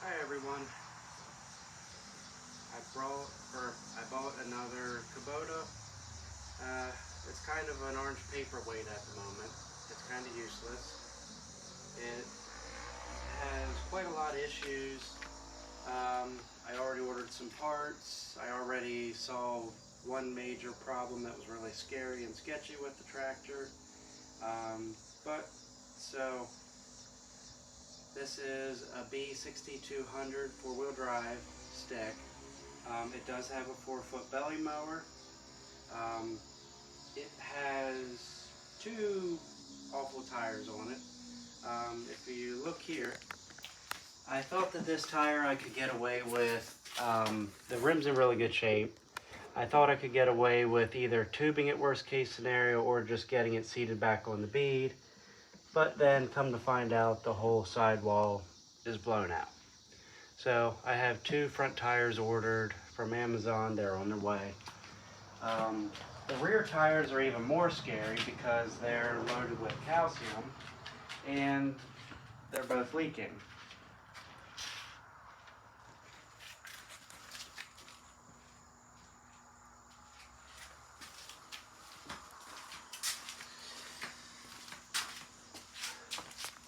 Hi everyone. I bought another Kubota. It's kind of an orange paperweight at the moment. It's kind of useless. It has quite a lot of issues. I already ordered some parts. I already saw one major problem that was really scary and sketchy with the tractor. So this is a B6200 four-wheel drive stick. It does have a 4-foot belly mower. It has two awful tires on it. If you look here, I thought that this tire I could get away with, the rim's in really good shape. I thought I could get away with either tubing it worst case scenario or just getting it seated back on the bead. But then come to find out the whole sidewall is blown out. So I have two front tires ordered from Amazon. They're on their way. The rear tires are even more scary because they're loaded with calcium and they're both leaking.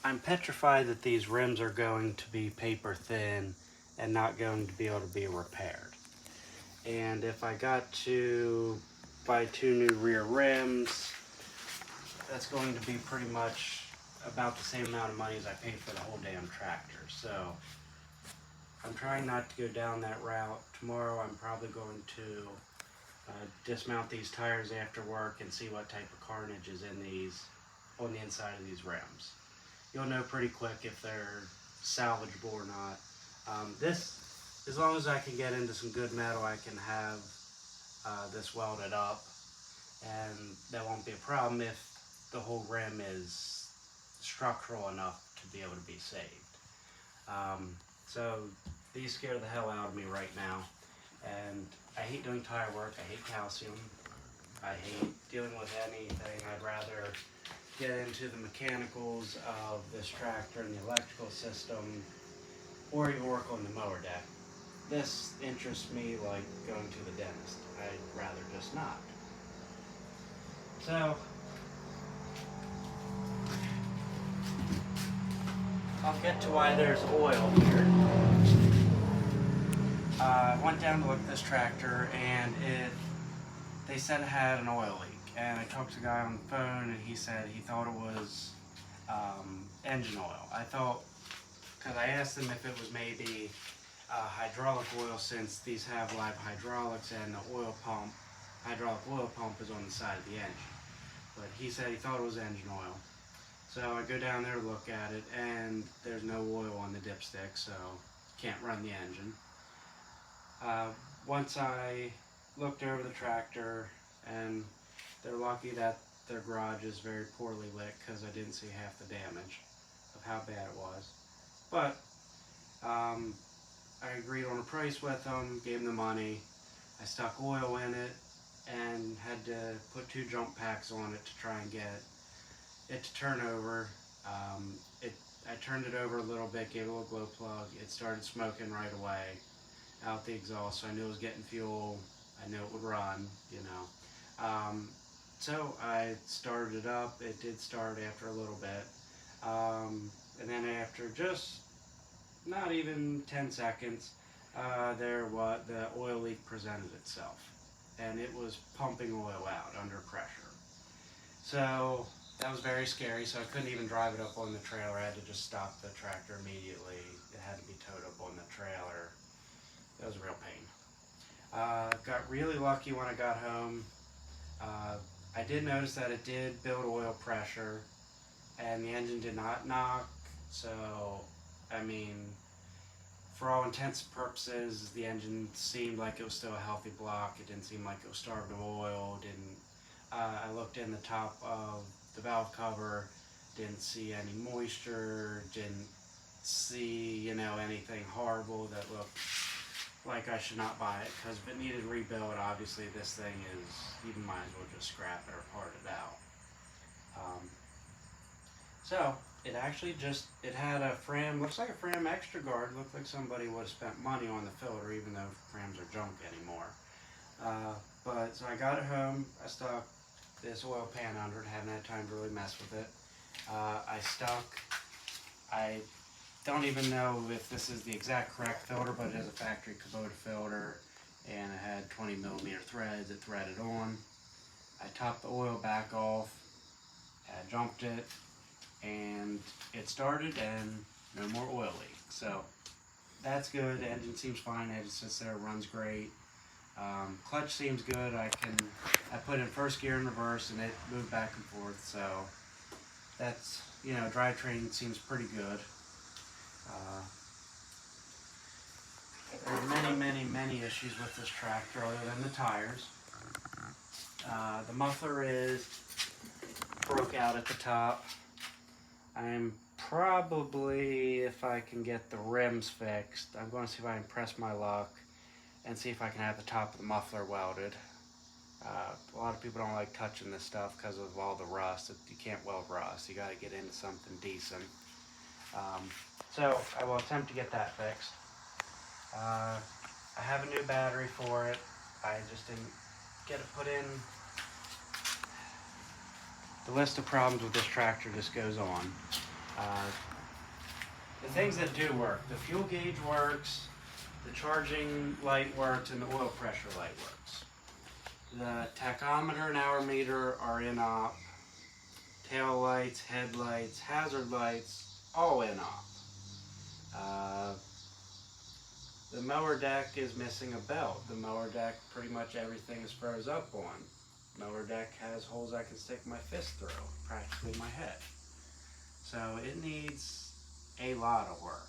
I'm petrified that these rims are going to be paper thin and not going to be able to be repaired. And if I got to buy two new rear rims, that's going to be pretty much about the same amount of money as I paid for the whole damn tractor. So I'm trying not to go down that route. Tomorrow I'm probably going to dismount these tires after work and see what type of carnage is in these, on the inside of these rims. You'll know pretty quick if they're salvageable or not. As long as I can get into some good metal, I can have this welded up, and that won't be a problem if the whole rim is structural enough to be able to be saved. So these scare the hell out of me right now, and I hate doing tire work. I hate calcium. I hate dealing with anything. I'd rather get into the mechanicals of this tractor and the electrical system, or even work on the mower deck. This interests me like going to the dentist. I'd rather just not. So I'll get to why there's oil here. I went down to look at this tractor, and they said it had an oil leak. And I talked to the guy on the phone, and he said he thought it was engine oil. I thought, because I asked him if it was maybe hydraulic oil, since these have live hydraulics, and the hydraulic oil pump is on the side of the engine. But he said he thought it was engine oil. So I go down there to look at it, and there's no oil on the dipstick, so can't run the engine. Once I looked over the tractor, and they're lucky that their garage is very poorly lit because I didn't see half the damage of how bad it was. But I agreed on a price with them, gave them the money. I stuck oil in it and had to put 2 jump packs on it to try and get it to turn over. I turned it over a little bit, gave it a little glow plug. It started smoking right away out the exhaust, so I knew it was getting fuel. I knew it would run, you know. So I started it up. It did start after a little bit. And then after just not even 10 seconds, the oil leak presented itself. And it was pumping oil out under pressure. So that was very scary, so I couldn't even drive it up on the trailer. I had to just stop the tractor immediately. It had to be towed up on the trailer. That was a real pain. Got really lucky when I got home. I did notice that it did build oil pressure, and the engine did not knock. So, I mean, for all intents and purposes, the engine seemed like it was still a healthy block. It didn't seem like it was starved of oil. I looked in the top of the valve cover, didn't see any moisture, didn't see, you know, anything horrible that looked like I should not buy it, because if it needed rebuild, obviously this thing is, you might as well just scrap it or part it out. So it actually just, it had a Fram, looks like a Fram Extra Guard, looked like somebody would have spent money on the filter, even though Frams are junk anymore. But, so I got it home, I stuck this oil pan under it, haven't had time to really mess with it. I don't even know if this is the exact correct filter, but it is a factory Kubota filter, and it had 20mm threads, it threaded on. I topped the oil back off, jumped it, and it started and no more oil leak. So that's good. The engine seems fine. It just sits there, runs great. Clutch seems good. I put in first gear and reverse, and it moved back and forth. So that's, drivetrain seems pretty good. There are many issues with this tractor other than the tires. The muffler is broke out at the top. I'm probably, if I can get the rims fixed, I'm going to see if I can press my luck and see if I can have the top of the muffler welded. A lot of people don't like touching this stuff because of all the rust. You can't weld rust. You got to get into something decent. So I will attempt to get that fixed. I have a new battery for it. I just didn't get it put in. The list of problems with this tractor just goes on. The things that do work, the fuel gauge works, the charging light works, and the oil pressure light works. The tachometer and hour meter are in op. Tail lights, headlights, hazard lights, all in op. The mower deck is missing a belt. The mower deck, pretty much everything is froze up on. Mower deck has holes I can stick my fist through, practically my head. So it needs a lot of work.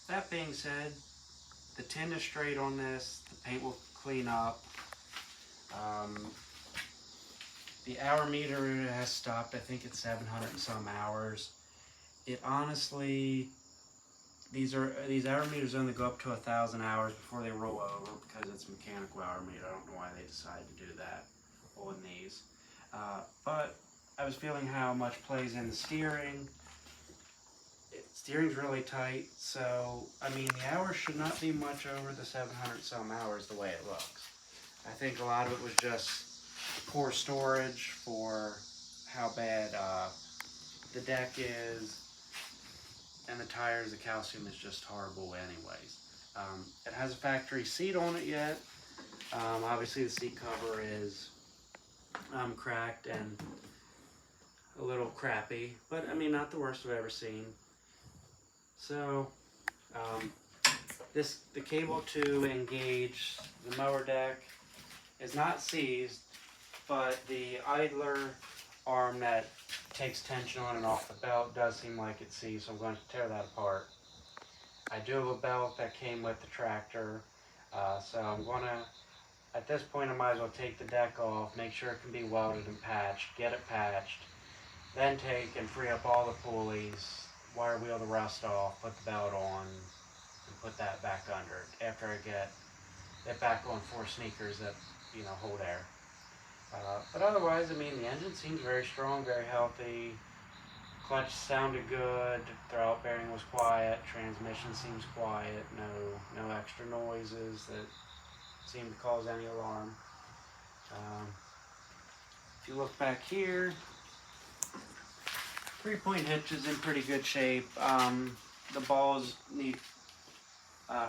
That being said, the tin is straight on this. The paint will clean up. The hour meter has stopped. I think it's 700 and some hours. It honestly, these hour meters only go up to 1,000 hours before they roll over because it's a mechanical hour meter. I don't know why they decided to do that on these. But I was feeling how much plays in the steering. Steering's really tight, so I mean the hours should not be much over the 700 some hours the way it looks. I think a lot of it was just poor storage for how bad the deck is, and the tires, the calcium is just horrible anyways. It has a factory seat on it yet. Obviously the seat cover is cracked and a little crappy, but I mean not the worst I've ever seen. So the cable to engage the mower deck is not seized, but the idler arm that takes tension on and off the belt does seem like it's seized, so I'm going to tear that apart. I do have a belt that came with the tractor, so I'm going to, at this point I might as well take the deck off, make sure it can be welded and patched, get it patched, then take and free up all the pulleys, wire wheel the rust off, put the belt on, and put that back under it after I get it back on 4 sneakers that, hold air. But otherwise, I mean, the engine seems very strong, very healthy. Clutch sounded good, throttle bearing was quiet, transmission seems quiet, no extra noises that seem to cause any alarm. If you look back here, 3-point hitch is in pretty good shape. The balls need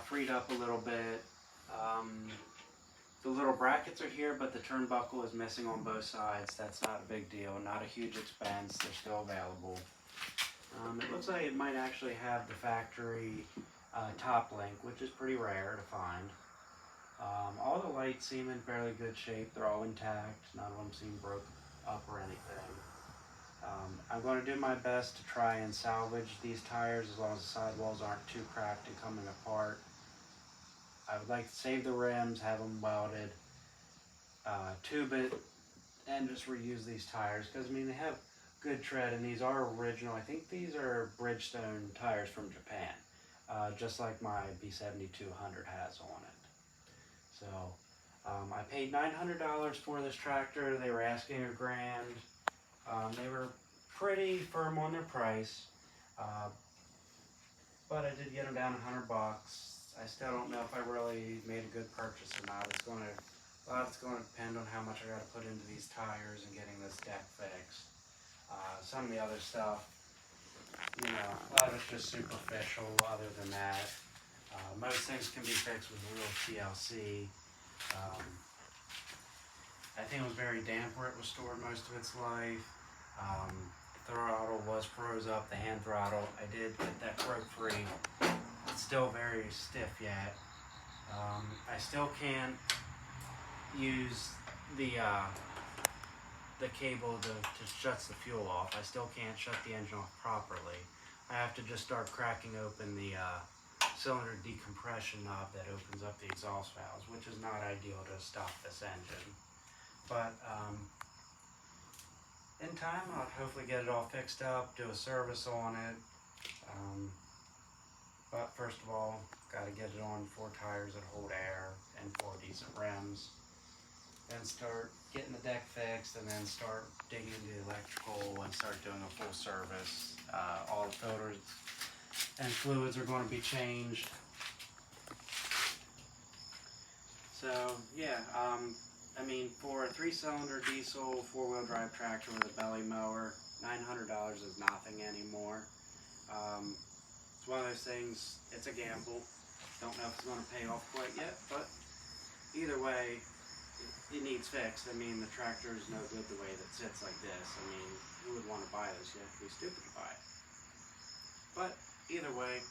freed up a little bit. The little brackets are here, but the turnbuckle is missing on both sides. That's not a big deal, not a huge expense. They're still available. It looks like it might actually have the factory top link, which is pretty rare to find. All the lights seem in fairly good shape. They're all intact. None of them seem broke up or anything. I'm going to do my best to try and salvage these tires as long as the sidewalls aren't too cracked and coming apart. I would like to save the rims, have them welded, tube it, and just reuse these tires because, I mean, they have good tread and these are original. I think these are Bridgestone tires from Japan, just like my B6200 has on it. So I paid $900 for this tractor. They were asking $1,000. They were pretty firm on their price, but I did get them down $100. I still don't know if I really made a good purchase or not. A lot of it's going to depend on how much I got to put into these tires and getting this deck fixed. Some of the other stuff, you know, a lot of it's just superficial. Other than that, most things can be fixed with real TLC. I think it was very damp where it was stored most of its life. Throttle was froze up, the hand throttle. I did get that broke free. It's still very stiff yet. I still can't use the cable to shut the fuel off. I still can't shut the engine off properly. I have to just start cracking open the cylinder decompression knob that opens up the exhaust valves, which is not ideal to stop this engine. But in time, I'll hopefully get it all fixed up, do a service on it. But first of all, got to get it on 4 tires that hold air and 4 decent rims. Then start getting the deck fixed, and then start digging into the electrical and start doing a full service. All the filters and fluids are going to be changed. So yeah, I mean, for a 3-cylinder diesel 4-wheel drive tractor with a belly mower, $900 is nothing anymore. It's one of those things, it's a gamble. Don't know if it's going to pay off quite yet, but either way, it needs fixed. I mean, the tractor is no good the way that sits like this. I mean, who would want to buy this? You have to be stupid to buy it. But either way,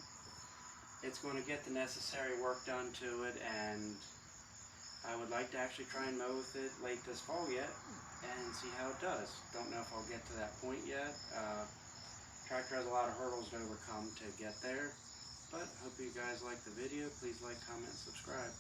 it's going to get the necessary work done to it, and I would like to actually try and mow with it late this fall yet and see how it does. Don't know if I'll get to that point yet. Tractor has a lot of hurdles to overcome to get there, but hope you guys like the video. Please like, comment, subscribe.